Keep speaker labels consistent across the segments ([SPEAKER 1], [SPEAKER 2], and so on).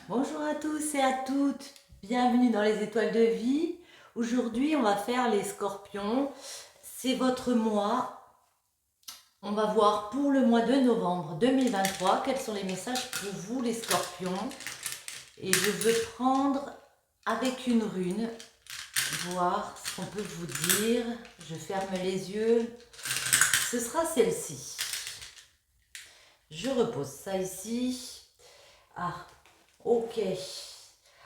[SPEAKER 1] Bonjour à tous et à toutes, bienvenue dans les étoiles de vie. Aujourd'hui, on va faire les scorpions. C'est votre mois. On va voir pour le mois de novembre 2023 quels sont les messages pour vous, les scorpions. Et je veux prendre avec une rune, voir ce qu'on peut vous dire. Je ferme les yeux. Ce sera celle-ci. Je repose ça ici. Ah, ok.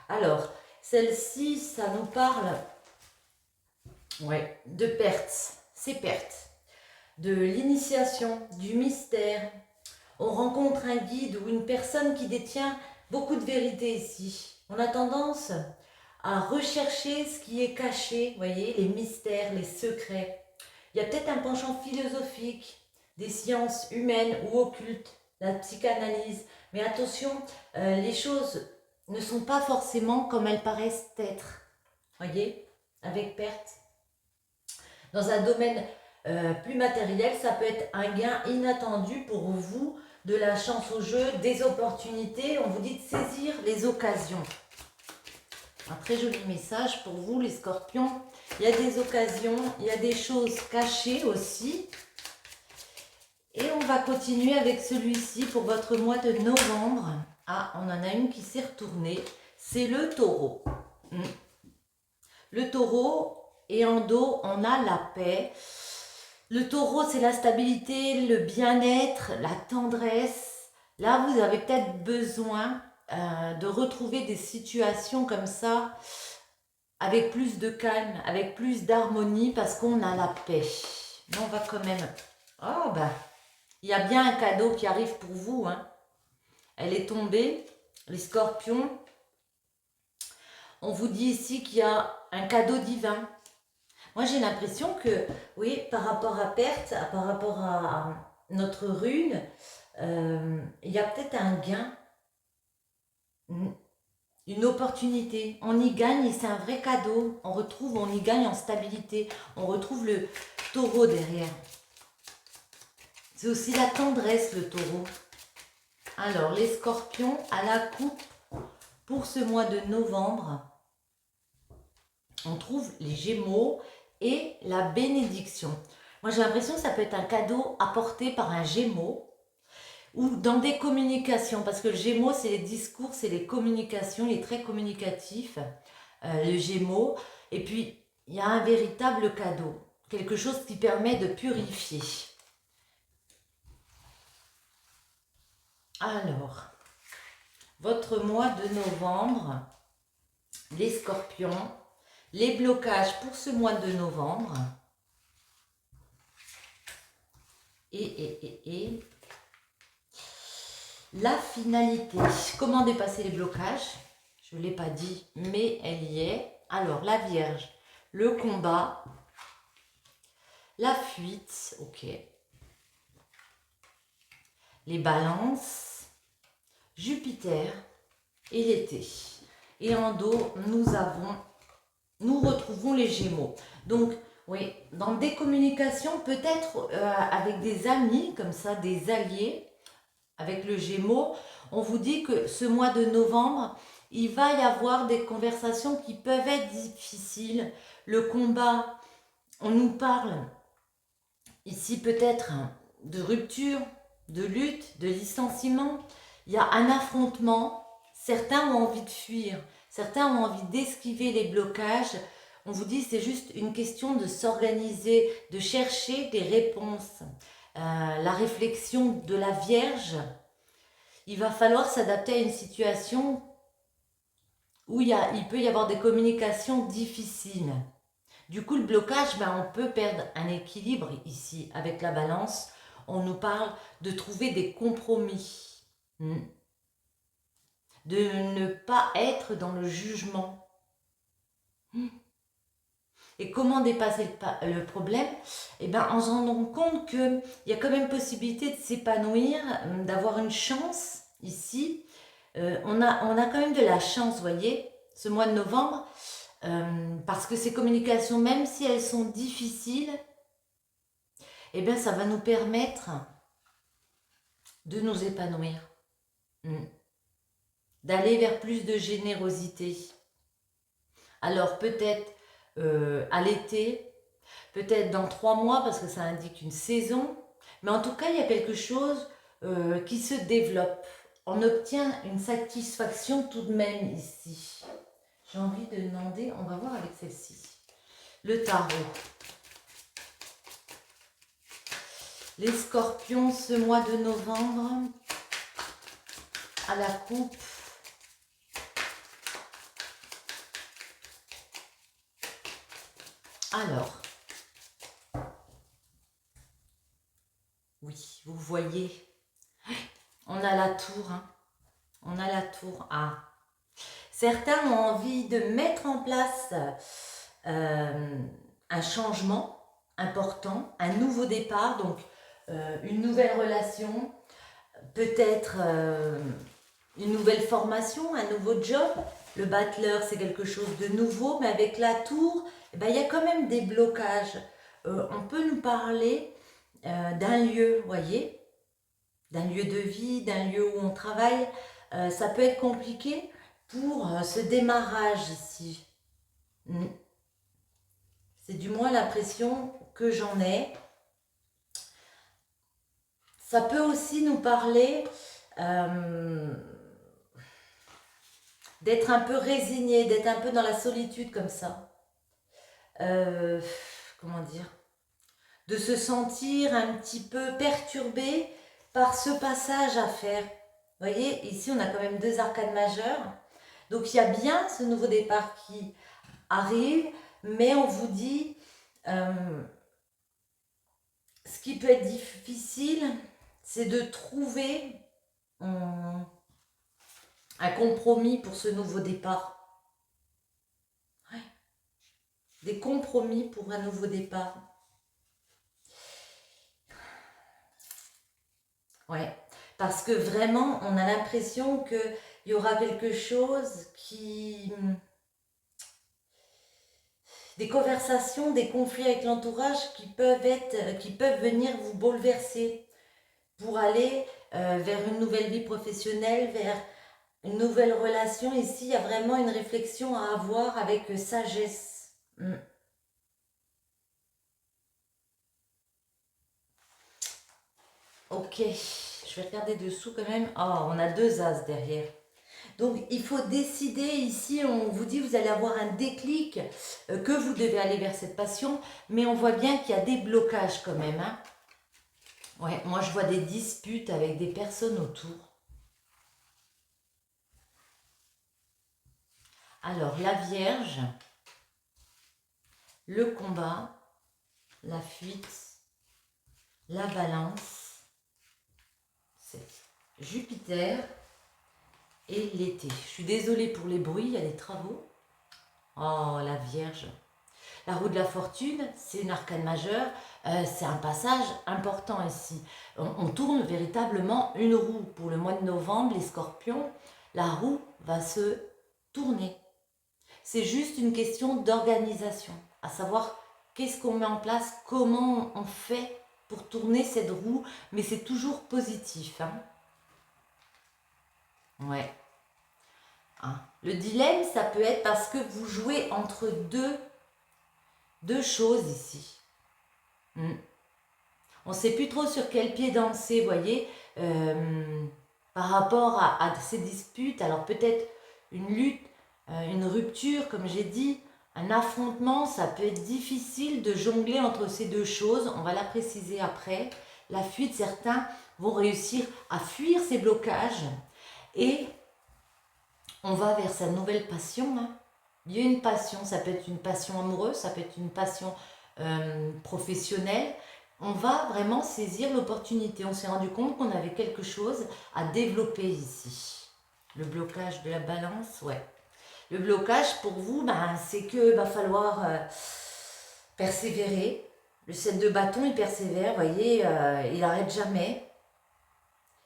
[SPEAKER 1] Alors, celle-ci, ça nous parle de pertes. C'est pertes. De l'initiation, du mystère. On rencontre un guide ou une personne qui détient beaucoup de vérité ici. On a tendance à rechercher ce qui est caché, vous voyez, les mystères, les secrets. Il y a peut-être un penchant philosophique, des sciences humaines ou occultes, la psychanalyse. Mais attention, les choses ne sont pas forcément comme elles paraissent être. Voyez, avec perte. Dans un domaine plus matériel, ça peut être un gain inattendu pour vous, de la chance au jeu, des opportunités. On vous dit de saisir les occasions. Un très joli message pour vous, les scorpions. Il y a des occasions, il y a des choses cachées aussi. Et on va continuer avec celui-ci pour votre mois de novembre. Ah, on en a une qui s'est retournée. C'est le taureau. Le taureau, et en dos, on a la paix. Le taureau, c'est la stabilité, le bien-être, la tendresse. Là, vous avez peut-être besoin de retrouver des situations comme ça, avec plus de calme, avec plus d'harmonie, parce qu'on a la paix. Mais on va quand même... Oh, ben, il y a bien un cadeau qui arrive pour vous. Hein. Elle est tombée, les scorpions. On vous dit ici qu'il y a un cadeau divin. Moi, j'ai l'impression que, oui, par rapport à perte, par rapport à notre rune, il y a peut-être un gain, une opportunité. On y gagne et c'est un vrai cadeau. On y gagne en stabilité. On retrouve le taureau derrière. C'est aussi la tendresse, le taureau. Alors, les scorpions à la coupe pour ce mois de novembre, on trouve les gémeaux et la bénédiction. Moi, j'ai l'impression que ça peut être un cadeau apporté par un gémeau ou dans des communications, parce que le gémeau, c'est les discours, c'est les communications, il est très communicatif, le gémeau. Et puis, il y a un véritable cadeau, quelque chose qui permet de purifier. Alors, votre mois de novembre, les scorpions, les blocages pour ce mois de novembre. Et la finalité. Comment dépasser les blocages? Je ne l'ai pas dit, mais elle y est. Alors, la Vierge, le combat, la fuite, ok. Les balances, Jupiter et l'été. Et en dos, nous retrouvons les Gémeaux. Donc, oui, dans des communications, peut-être avec des amis, comme ça, des alliés, avec le Gémeaux, on vous dit que ce mois de novembre, il va y avoir des conversations qui peuvent être difficiles. Le combat, on nous parle ici peut-être de rupture, de lutte, de licenciement. Il y a un affrontement. Certains ont envie de fuir, certains ont envie d'esquiver les blocages. On vous dit c'est juste une question de s'organiser, de chercher des réponses. La réflexion de la Vierge, il va falloir s'adapter à une situation où il peut y avoir des communications difficiles. Du coup, le blocage, on peut perdre un équilibre ici avec la balance. On nous parle de trouver des compromis, de ne pas être dans le jugement. Et comment dépasser le problème? En se rendant compte qu'il y a quand même possibilité de s'épanouir, d'avoir une chance ici. On a quand même de la chance, vous voyez, ce mois de novembre, parce que ces communications, même si elles sont difficiles, ça va nous permettre de nous épanouir. d'aller vers plus de générosité. Alors peut-être à l'été, peut-être dans 3 mois parce que ça indique une saison, mais en tout cas il y a quelque chose qui se développe. On obtient une satisfaction tout de même ici. J'ai envie de demander, on va voir avec celle-ci. Le tarot. Les scorpions, ce mois de novembre, à la coupe. Alors, oui, vous voyez, on a la tour, hein. On a la tour A. Certains ont envie de mettre en place un changement important, un nouveau départ, donc une nouvelle relation, peut-être une nouvelle formation, un nouveau job. Le battleur, c'est quelque chose de nouveau, mais avec la tour, eh ben, il y a quand même des blocages. On peut nous parler d'un lieu, voyez, d'un lieu de vie, d'un lieu où on travaille. Ça peut être compliqué pour ce démarrage ici. C'est du moins l'impression que j'en ai. Ça peut aussi nous parler d'être un peu résigné, d'être un peu dans la solitude comme ça. Comment dire? De se sentir un petit peu perturbé par ce passage à faire. Vous voyez, ici on a quand même 2 arcades majeures. Donc il y a bien ce nouveau départ qui arrive, mais on vous dit, ce qui peut être difficile, c'est de trouver un compromis pour ce nouveau départ. Ouais. Des compromis pour un nouveau départ. Ouais, parce que vraiment, on a l'impression qu'il y aura quelque chose qui... Des conversations, des conflits avec l'entourage qui peuvent venir vous bouleverser pour aller vers une nouvelle vie professionnelle, vers une nouvelle relation. Ici, il y a vraiment une réflexion à avoir avec sagesse. Ok, je vais regarder dessous quand même. Oh, on a 2 as derrière. Donc, il faut décider ici, on vous dit, vous allez avoir un déclic, que vous devez aller vers cette passion, mais on voit bien qu'il y a des blocages quand même. Hein. Ouais, moi, je vois des disputes avec des personnes autour. Alors, la Vierge, le combat, la fuite, la Balance, c'est Jupiter et l'été. Je suis désolée pour les bruits, il y a des travaux. Oh, la Vierge. La roue de la fortune, c'est une arcane majeure, c'est un passage important ici. On tourne véritablement une roue. Pour le mois de novembre, les scorpions, la roue va se tourner. C'est juste une question d'organisation, à savoir qu'est-ce qu'on met en place, comment on fait pour tourner cette roue, mais c'est toujours positif. Hein. Ouais. Hein. Le dilemme, ça peut être parce que vous jouez entre deux choses ici. On ne sait plus trop sur quel pied danser, vous voyez, par rapport à ces disputes. Alors peut-être une lutte, une rupture, comme j'ai dit, un affrontement, ça peut être difficile de jongler entre ces 2 choses. On va la préciser après. La fuite, certains vont réussir à fuir ces blocages et on va vers sa nouvelle passion. Hein. Il y a une passion, ça peut être une passion amoureuse, ça peut être une passion professionnelle. On va vraiment saisir l'opportunité. On s'est rendu compte qu'on avait quelque chose à développer ici. Le blocage de la Balance, ouais. Le blocage pour vous, ben, c'est qu'il va falloir persévérer. Le 7 de bâton, il persévère, vous voyez, il n'arrête jamais.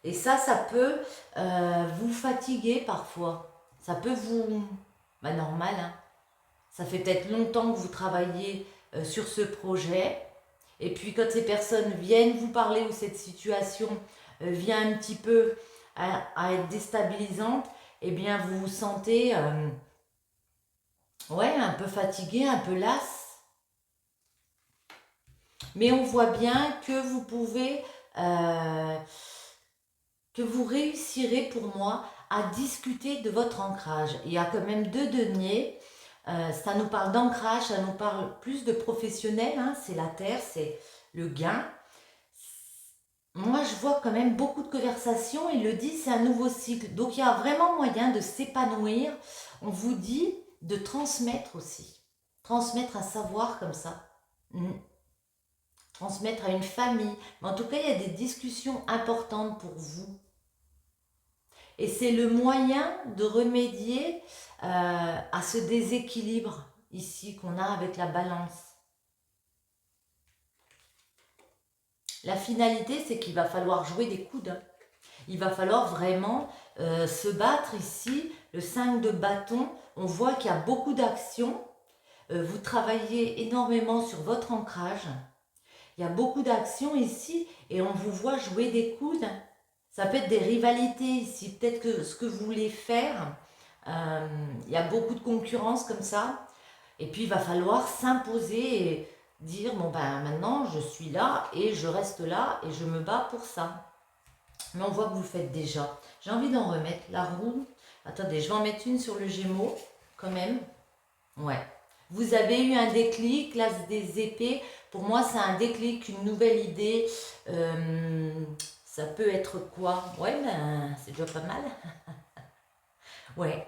[SPEAKER 1] Et ça peut vous fatiguer parfois. Ça peut vous... Ben, normal, hein. Ça fait peut-être longtemps que vous travaillez sur ce projet. Et puis quand ces personnes viennent vous parler ou cette situation vient un petit peu à être déstabilisante, eh bien vous vous sentez ouais, un peu fatigué, un peu las. Mais on voit bien que vous pouvez, que vous réussirez pour moi à discuter de votre ancrage. Il y a quand même deux deniers. Ça nous parle d'ancrage, ça nous parle plus de professionnel, hein, c'est la terre, c'est le gain. Moi, je vois quand même beaucoup de conversations. Il le dit, c'est un nouveau cycle. Donc, il y a vraiment moyen de s'épanouir. On vous dit de transmettre aussi. Transmettre un savoir comme ça. Mm. Transmettre à une famille. Mais en tout cas, il y a des discussions importantes pour vous. Et c'est le moyen de remédier à ce déséquilibre ici qu'on a avec la balance. La finalité, c'est qu'il va falloir jouer des coudes. Hein. Il va falloir vraiment se battre ici. Le 5 de bâton, on voit qu'il y a beaucoup d'actions. Vous travaillez énormément sur votre ancrage. Il y a beaucoup d'actions ici et on vous voit jouer des coudes. Ça peut être des rivalités ici. Peut-être que ce que vous voulez faire, il y a beaucoup de concurrence comme ça. Et puis il va falloir s'imposer et dire, bon ben maintenant je suis là et je reste là et je me bats pour ça. Mais on voit que vous le faites déjà. J'ai envie d'en remettre la roue. Attendez, je vais en mettre une sur le Gémeaux, quand même. Ouais. Vous avez eu un déclic, l'as des épées. Pour moi, c'est un déclic, une nouvelle idée. Ça peut être quoi? Ouais, ben, c'est déjà pas mal. Ouais.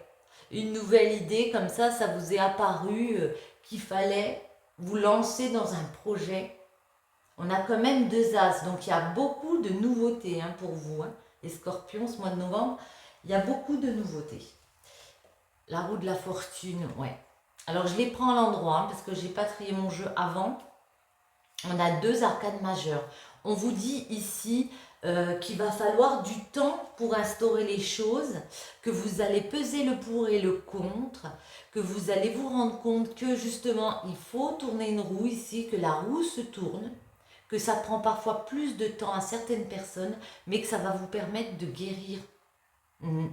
[SPEAKER 1] Une nouvelle idée, comme ça vous est apparu qu'il fallait vous lancer dans un projet. On a quand même deux as, donc il y a beaucoup de nouveautés hein, pour vous. Hein. Les scorpions, ce mois de novembre, il y a beaucoup de nouveautés. La roue de la fortune, ouais. Alors je les prends à l'endroit, hein, parce que j'ai pas trié mon jeu avant. On a deux arcanes majeures. On vous dit ici qu'il va falloir du temps pour instaurer les choses, que vous allez peser le pour et le contre, que vous allez vous rendre compte que justement il faut tourner une roue ici, que la roue se tourne, que ça prend parfois plus de temps à certaines personnes, mais que ça va vous permettre de guérir. Moi,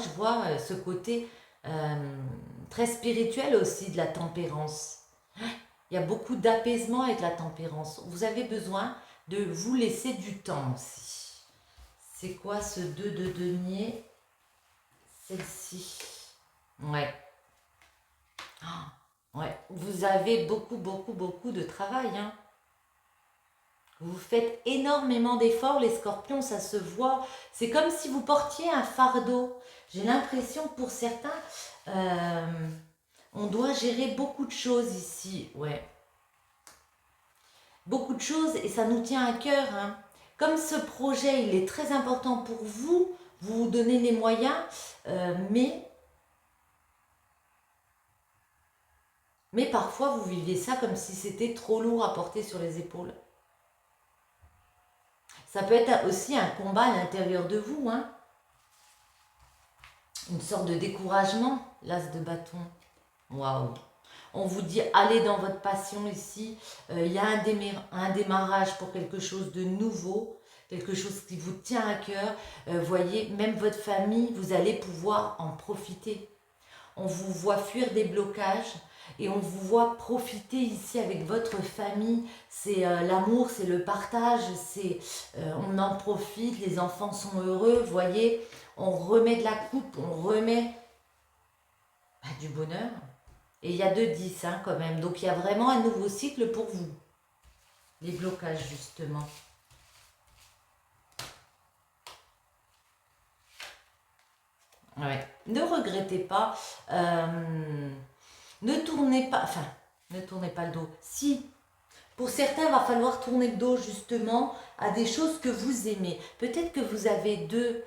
[SPEAKER 1] je vois ce côté très spirituel aussi de la tempérance. Il y a beaucoup d'apaisement avec la tempérance. Vous avez besoin de vous laisser du temps aussi. C'est quoi ce 2 de denier? Celle-ci. Ouais. Ouais. Vous avez beaucoup de travail. Hein. Vous faites énormément d'efforts, les scorpions, ça se voit. C'est comme si vous portiez un fardeau. J'ai l'impression que pour certains, on doit gérer beaucoup de choses ici. Ouais. Beaucoup de choses et ça nous tient à cœur. Hein. Comme ce projet, il est très important pour vous, vous vous donnez les moyens, mais parfois vous vivez ça comme si c'était trop lourd à porter sur les épaules. Ça peut être aussi un combat à l'intérieur de vous, hein. Une sorte de découragement, l'as de bâton. Waouh! On vous dit, allez dans votre passion ici. Il y a un démarrage pour quelque chose de nouveau, quelque chose qui vous tient à cœur. Voyez, même votre famille, vous allez pouvoir en profiter. On vous voit fuir des blocages et on vous voit profiter ici avec votre famille. C'est l'amour, c'est le partage, on en profite, les enfants sont heureux, voyez, on remet de la coupe, on remet du bonheur. Et il y a 2-10 hein, quand même, donc il y a vraiment un nouveau cycle pour vous. Les blocages justement. Ouais. Ne regrettez pas. Ne tournez pas, ne tournez pas le dos. Si, pour certains, il va falloir tourner le dos justement à des choses que vous aimez. Peut-être que vous avez deux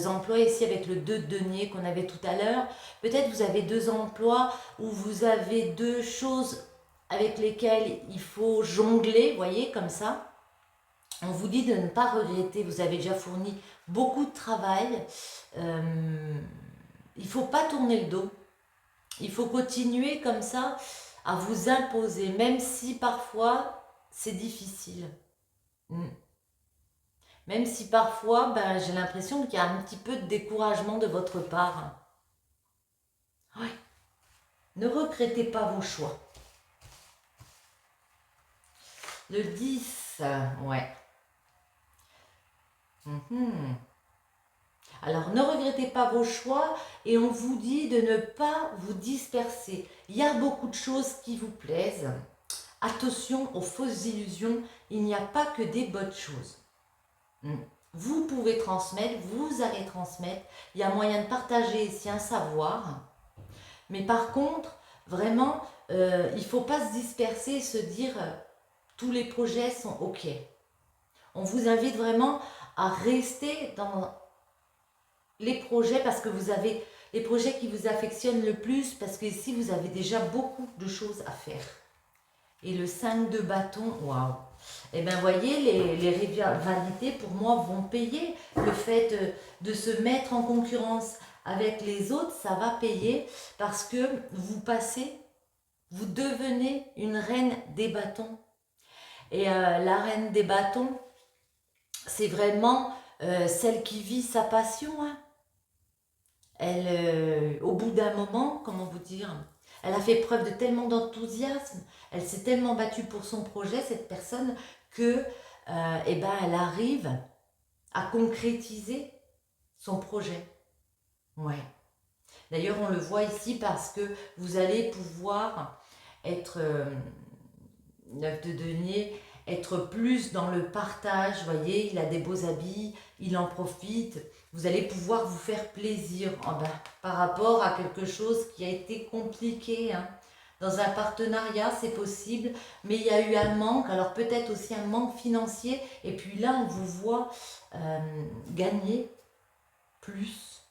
[SPEAKER 1] emplois ici avec le 2 de denier qu'on avait tout à l'heure. Peut-être vous avez deux emplois où vous avez deux choses avec lesquelles il faut jongler, voyez, comme ça. On vous dit de ne pas regretter, vous avez déjà fourni beaucoup de travail. Il ne faut pas tourner le dos. Il faut continuer comme ça à vous imposer, même si parfois c'est difficile. Même si parfois, ben, j'ai l'impression qu'il y a un petit peu de découragement de votre part. Ouais. Ne regrettez pas vos choix. Le 10, ouais. Alors, ne regrettez pas vos choix et on vous dit de ne pas vous disperser. Il y a beaucoup de choses qui vous plaisent. Attention aux fausses illusions, il n'y a pas que des bonnes choses. Vous pouvez transmettre, vous allez transmettre. Il y a moyen de partager ici un savoir. Mais par contre, vraiment, il ne faut pas se disperser et se dire tous les projets sont OK. On vous invite vraiment à rester dans les projets parce que vous avez les projets qui vous affectionnent le plus parce que ici vous avez déjà beaucoup de choses à faire. Et le 5 de bâton, waouh! Et bien voyez, les rivalités pour moi vont payer. Le fait de se mettre en concurrence avec les autres, ça va payer parce que vous passez, vous devenez une reine des bâtons. Et la reine des bâtons, c'est vraiment celle qui vit sa passion. Hein. Elle, au bout d'un moment, comment vous dire, elle a fait preuve de tellement d'enthousiasme, elle s'est tellement battue pour son projet, cette personne, que eh ben, elle arrive à concrétiser son projet. Ouais. D'ailleurs, on le voit ici parce que vous allez pouvoir être, 9 de denier, être plus dans le partage, voyez, il a des beaux habits, il en profite, vous allez pouvoir vous faire plaisir par rapport à quelque chose qui a été compliqué. Hein. Dans un partenariat, c'est possible, mais il y a eu un manque, alors peut-être aussi un manque financier, et puis là, on vous voit gagner plus,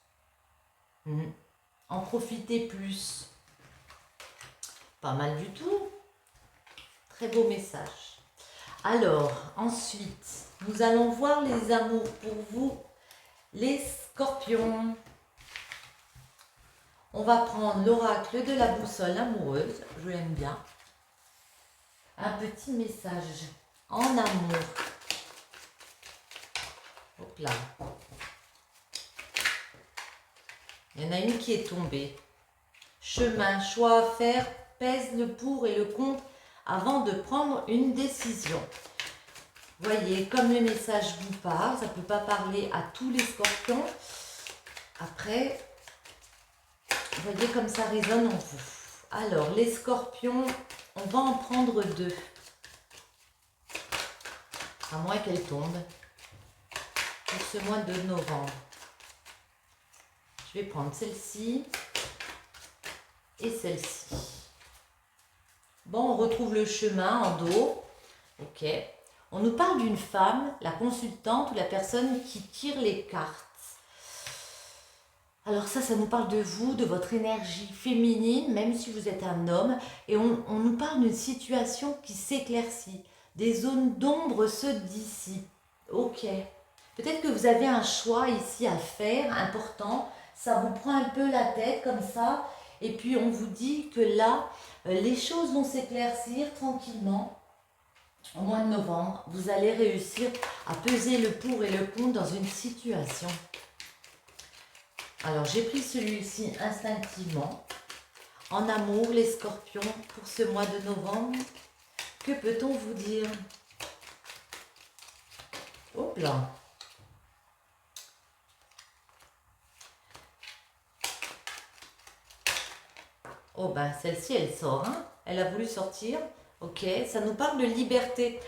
[SPEAKER 1] en profiter plus. Pas mal du tout. Très beau message. Alors, ensuite, nous allons voir les amours pour vous, les scorpions. On va prendre l'oracle de la boussole amoureuse, je l'aime bien. Un petit message en amour. Hop là. Il y en a une qui est tombée. Chemin, choix à faire, pèse le pour et le contre avant de prendre une décision. Voyez, comme le message vous parle, ça ne peut pas parler à tous les scorpions. Après, voyez comme ça résonne en vous. Alors, les scorpions, on va en prendre 2. À moins qu'elle tombe. Pour ce mois de novembre. Je vais prendre celle-ci et celle-ci. Bon, on retrouve le chemin en dos. Ok. On nous parle d'une femme, la consultante ou la personne qui tire les cartes. Alors ça nous parle de vous, de votre énergie féminine, même si vous êtes un homme. Et on nous parle d'une situation qui s'éclaircit. Des zones d'ombre se dissipent. Ok. Peut-être que vous avez un choix ici à faire, important. Ça vous prend un peu la tête comme ça. Et puis on vous dit que là, les choses vont s'éclaircir tranquillement. Au mois de novembre, vous allez réussir à peser le pour et le contre dans une situation. Alors, j'ai pris celui-ci instinctivement. En amour, les scorpions, pour ce mois de novembre, que peut-on vous dire? Hop là. Oh ben, celle-ci, elle sort. Hein, elle a voulu sortir. Ok, ça nous parle de liberté.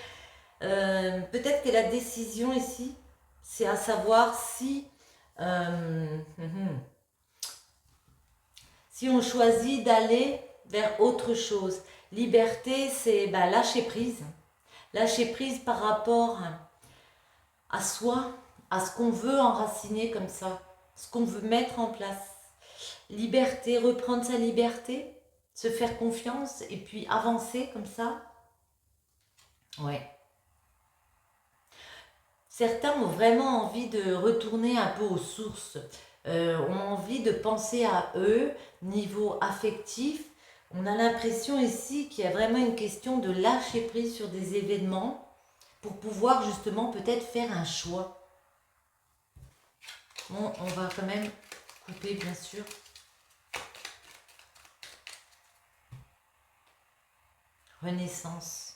[SPEAKER 1] Peut-être que la décision ici, c'est à savoir si... si on choisit d'aller vers autre chose. Liberté, c'est lâcher prise. Lâcher prise par rapport à soi, à ce qu'on veut enraciner comme ça, ce qu'on veut mettre en place. Liberté, reprendre sa liberté, se faire confiance et puis avancer comme ça. Ouais. Certains ont vraiment envie de retourner un peu aux sources, ont envie de penser à eux, niveau affectif. On a l'impression ici qu'il y a vraiment une question de lâcher prise sur des événements pour pouvoir justement peut-être faire un choix. Bon, on va quand même couper, bien sûr. Renaissance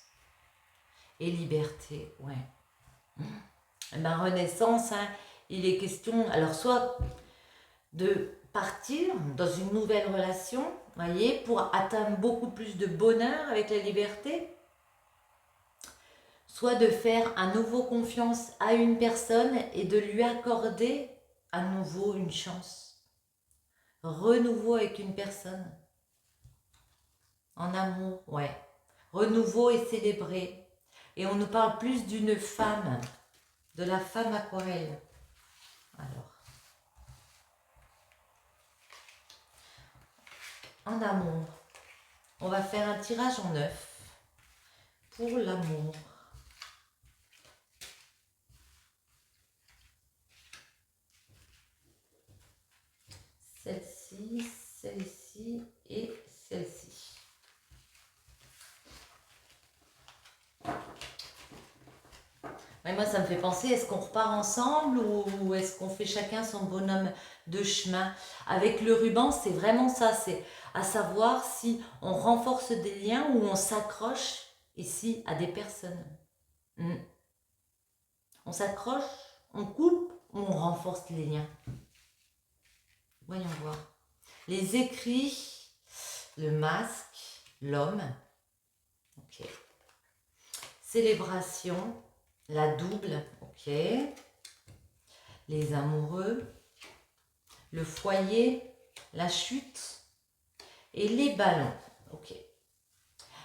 [SPEAKER 1] et liberté, ouais. Ben, renaissance, hein, il est question, alors soit de partir dans une nouvelle relation, voyez, pour atteindre beaucoup plus de bonheur avec la liberté, soit de faire à nouveau confiance à une personne et de lui accorder à nouveau une chance. Renouveau avec une personne. En amour, ouais. Renouveau et célébré. Et on nous parle plus d'une femme, de la femme aquarelle. Alors, en amour, on va faire un tirage en 9 pour l'amour. Celle-ci, celle-ci et celle-ci. Mais moi, ça me fait penser, est-ce qu'on repart ensemble ou est-ce qu'on fait chacun son bonhomme de chemin? Avec le ruban, c'est vraiment ça, c'est à savoir si on renforce des liens ou on s'accroche ici à des personnes. On s'accroche, on coupe ou on renforce les liens? Voyons voir. Les écrits, le masque, l'homme. Ok. Célébration, la double. Ok. Les amoureux, le foyer, la chute et les ballons. Ok.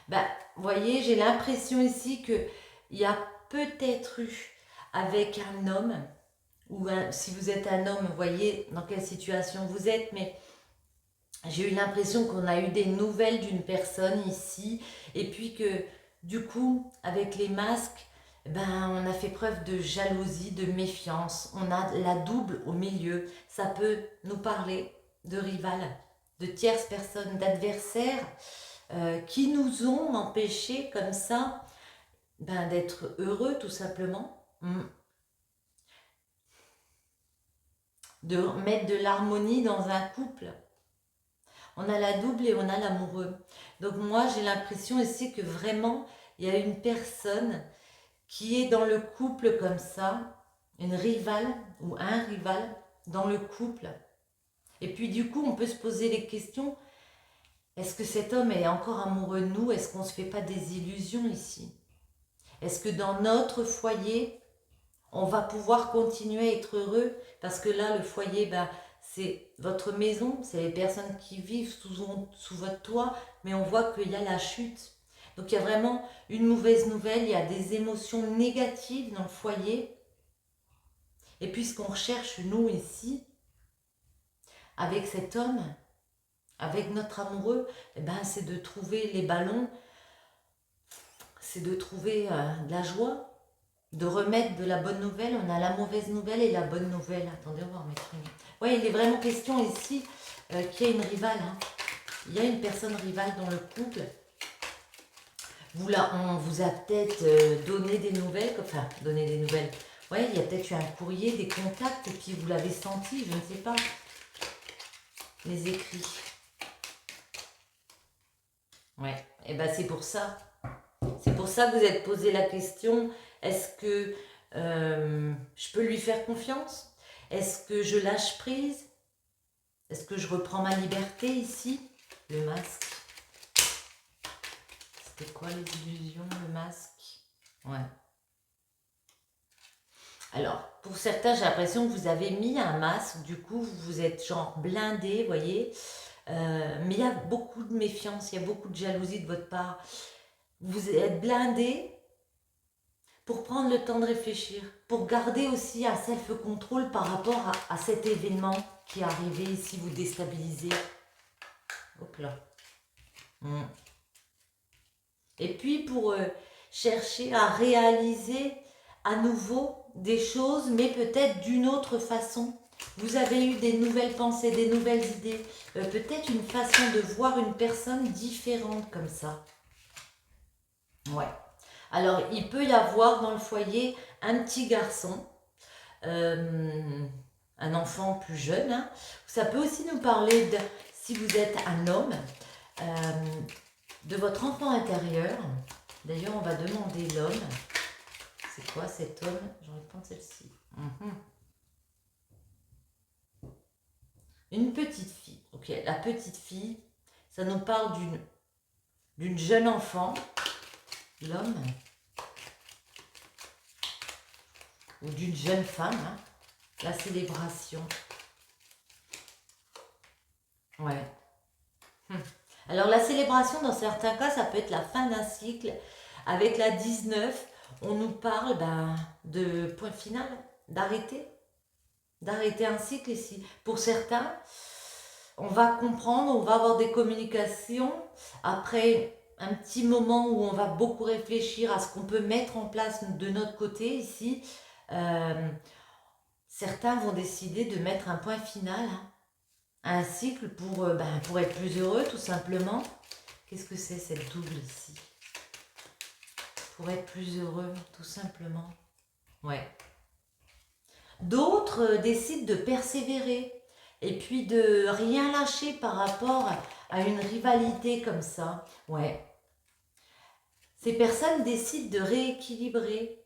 [SPEAKER 1] Ben, voyez, j'ai l'impression ici qu'il y a peut-être eu avec un homme, ou si vous êtes un homme, voyez dans quelle situation vous êtes, mais j'ai eu l'impression qu'on a eu des nouvelles d'une personne ici, et puis que du coup, avec les masques, ben, on a fait preuve de jalousie, de méfiance, on a la double au milieu, ça peut nous parler de rivales, de tierces personnes, d'adversaires qui nous ont empêchés comme ça ben, d'être heureux tout simplement, de mettre de l'harmonie dans un couple. On a la double et on a l'amoureux. Donc moi j'ai l'impression ici que vraiment il y a une personne qui est dans le couple comme ça, une rivale ou un rival dans le couple. Et puis du coup on peut se poser les questions, est-ce que cet homme est encore amoureux de nous? Est-ce qu'on ne se fait pas des illusions ici? Est-ce que dans notre foyer, on va pouvoir continuer à être heureux? Parce que là, le foyer, ben, c'est votre maison, c'est les personnes qui vivent sous votre toit, mais on voit qu'il y a la chute. Donc il y a vraiment une mauvaise nouvelle, il y a des émotions négatives dans le foyer. Et puis ce qu'on recherche, nous, ici, avec cet homme, avec notre amoureux, eh ben, c'est de trouver les ballons, c'est de trouver de la joie, de remettre de la bonne nouvelle. On a la mauvaise nouvelle et la bonne nouvelle. Attendez, on va remettre une. Oui, il est vraiment question ici qu'il y a une rivale. Hein. Il y a une personne rivale dans le couple. On vous a peut-être donné des nouvelles. Enfin, donné des nouvelles. Oui, il y a peut-être eu un courrier, des contacts, et puis vous l'avez senti, je ne sais pas. Les écrits. Ouais, et ben c'est pour ça. C'est pour ça que vous êtes posé la question, est-ce que je peux lui faire confiance? Est-ce que je lâche prise? Est-ce que je reprends ma liberté ici? Le masque. C'était quoi les illusions, le masque? Ouais. Alors, pour certains, j'ai l'impression que vous avez mis un masque, du coup, vous êtes genre blindé, vous voyez. Mais il y a beaucoup de méfiance, il y a beaucoup de jalousie de votre part. Vous êtes blindé pour prendre le temps de réfléchir, pour garder aussi un self-control par rapport à cet événement qui est arrivé ici, vous déstabiliser. Hop là. Et puis pour chercher à réaliser à nouveau des choses, mais peut-être d'une autre façon. Vous avez eu des nouvelles pensées, des nouvelles idées, peut-être une façon de voir une personne différente comme ça. Ouais. Alors, il peut y avoir dans le foyer un petit garçon un enfant plus jeune. Hein. Ça peut aussi nous parler, de, si vous êtes un homme, de votre enfant intérieur. D'ailleurs, on va demander l'homme. C'est quoi cet homme? J'ai envie de prendre celle-ci. Une petite fille. Ok, la petite fille, ça nous parle d'une jeune enfant, l'homme, ou d'une jeune femme, hein. La célébration. Ouais. Alors la célébration, dans certains cas, ça peut être la fin d'un cycle. Avec la 19, on nous parle de point final, d'arrêter un cycle ici. Pour certains, on va comprendre, on va avoir des communications. Après un petit moment où on va beaucoup réfléchir à ce qu'on peut mettre en place de notre côté ici, certains vont décider de mettre un point final, hein, à un cycle pour être plus heureux tout simplement. Qu'est-ce que c'est cette double ici? Pour être plus heureux tout simplement. Ouais. D'autres décident de persévérer et puis de rien lâcher par rapport à une rivalité comme ça. Ouais. Ces personnes décident de rééquilibrer.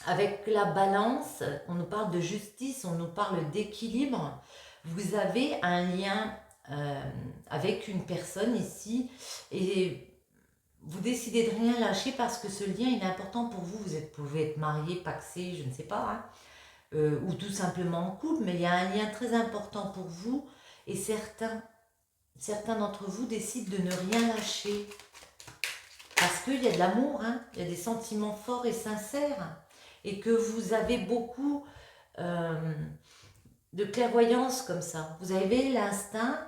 [SPEAKER 1] Avec la balance, on nous parle de justice, on nous parle d'équilibre. Vous avez un lien avec une personne ici et vous décidez de rien lâcher parce que ce lien est important pour vous. Vous pouvez être marié, pacsé, je ne sais pas, hein, ou tout simplement en couple, mais il y a un lien très important pour vous et certains d'entre vous décident de ne rien lâcher parce qu'il y a de l'amour, hein, il y a des sentiments forts et sincères et que vous avez beaucoup de clairvoyance comme ça. Vous avez l'instinct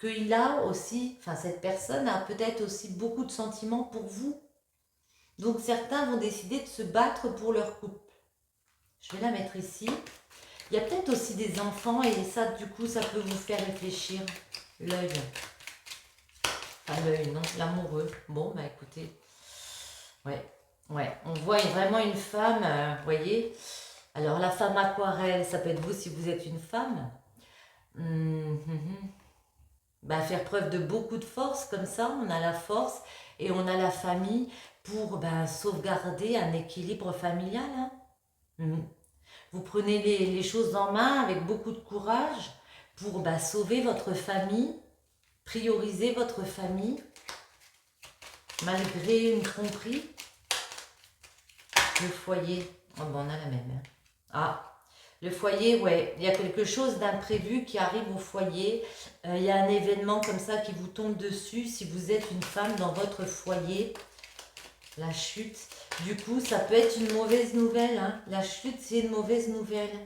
[SPEAKER 1] qu'il a aussi, enfin cette personne a peut-être aussi beaucoup de sentiments pour vous. Donc certains vont décider de se battre pour leur couple. Je vais la mettre ici. Il y a peut-être aussi des enfants et ça du coup ça peut vous faire réfléchir. L'œil. Enfin l'œil, non, l'amoureux. Bon bah écoutez. Ouais, on voit vraiment une femme, vous voyez. Alors la femme aquarelle, ça peut être vous si vous êtes une femme. Faire preuve de beaucoup de force, comme ça, on a la force et on a la famille pour sauvegarder un équilibre familial. Hein. Vous prenez les choses en main avec beaucoup de courage pour sauver votre famille, prioriser votre famille, malgré une tromperie. Le foyer, on a la même. Hein. Ah, le foyer, ouais, il y a quelque chose d'imprévu qui arrive au foyer. Il y a un événement comme ça qui vous tombe dessus si vous êtes une femme dans votre foyer. La chute, du coup, ça peut être une mauvaise nouvelle. Hein. La chute, c'est une mauvaise nouvelle.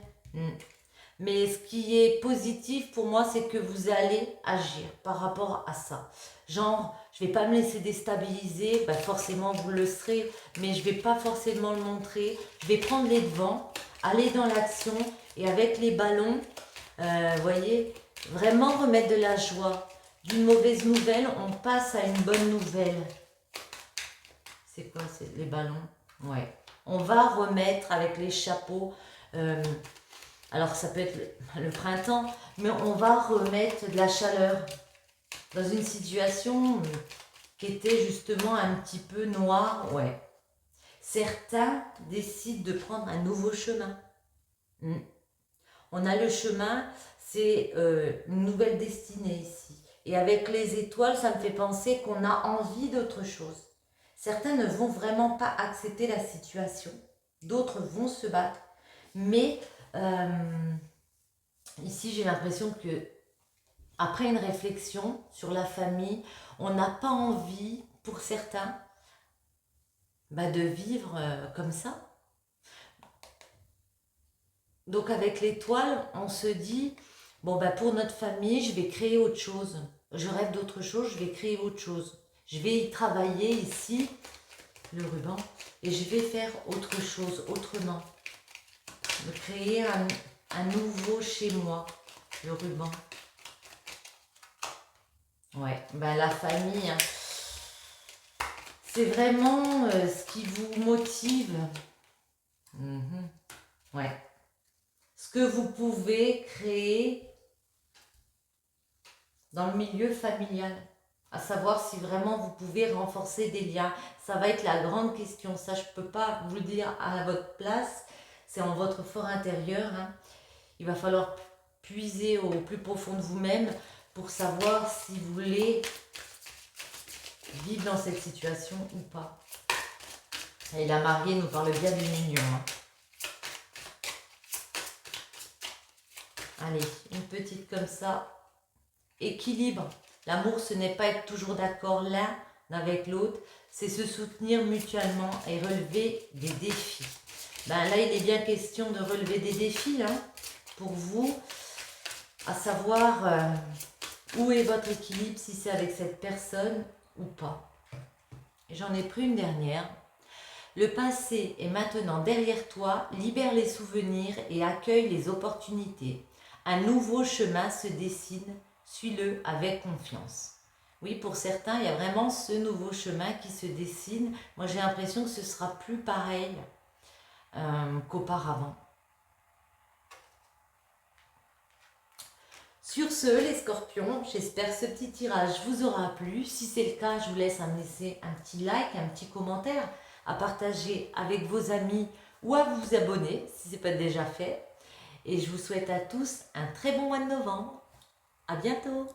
[SPEAKER 1] Mais ce qui est positif pour moi, c'est que vous allez agir par rapport à ça. Genre, je ne vais pas me laisser déstabiliser, forcément vous le serez, mais je ne vais pas forcément le montrer. Je vais prendre les devants, aller dans l'action et avec les ballons, voyez, vraiment remettre de la joie. D'une mauvaise nouvelle, on passe à une bonne nouvelle. C'est quoi, c'est les ballons? Ouais. On va remettre avec les chapeaux... alors ça peut être le printemps, mais on va remettre de la chaleur dans une situation qui était justement un petit peu noire. Ouais. Certains décident de prendre un nouveau chemin. On a le chemin, c'est une nouvelle destinée ici. Et avec les étoiles, ça me fait penser qu'on a envie d'autre chose. Certains ne vont vraiment pas accepter la situation. D'autres vont se battre. Mais... ici, j'ai l'impression que après une réflexion sur la famille, on n'a pas envie, pour certains, de vivre comme ça. Donc avec l'étoile, on se dit, bon pour notre famille, je vais créer autre chose. Je rêve d'autre chose, je vais créer autre chose. Je vais y travailler ici, le ruban, et je vais faire autre chose, autrement. De créer un nouveau chez moi, le ruban. Ouais, la famille, hein, c'est vraiment ce qui vous motive. Ouais. Ce que vous pouvez créer dans le milieu familial. À savoir si vraiment vous pouvez renforcer des liens. Ça va être la grande question. Ça, je ne peux pas vous le dire à votre place. C'est en votre fort intérieur. Hein. Il va falloir puiser au plus profond de vous-même pour savoir si vous voulez vivre dans cette situation ou pas. Et la mariée nous parle bien d'une union. Hein. Allez, une petite comme ça. Équilibre. L'amour, ce n'est pas être toujours d'accord l'un avec l'autre, c'est se soutenir mutuellement et relever des défis. Ben là, il est bien question de relever des défis hein, pour vous, à savoir où est votre équilibre, si c'est avec cette personne ou pas. J'en ai pris une dernière. Le passé est maintenant derrière toi, libère les souvenirs et accueille les opportunités. Un nouveau chemin se dessine, suis-le avec confiance. Oui, pour certains, il y a vraiment ce nouveau chemin qui se dessine. Moi, j'ai l'impression que ce sera plus pareil qu'auparavant. Sur ce, les scorpions, j'espère que ce petit tirage vous aura plu. Si c'est le cas, je vous laisse me laisser un petit like, un petit commentaire, à partager avec vos amis ou à vous abonner si ce n'est pas déjà fait. Et je vous souhaite à tous un très bon mois de novembre. À bientôt!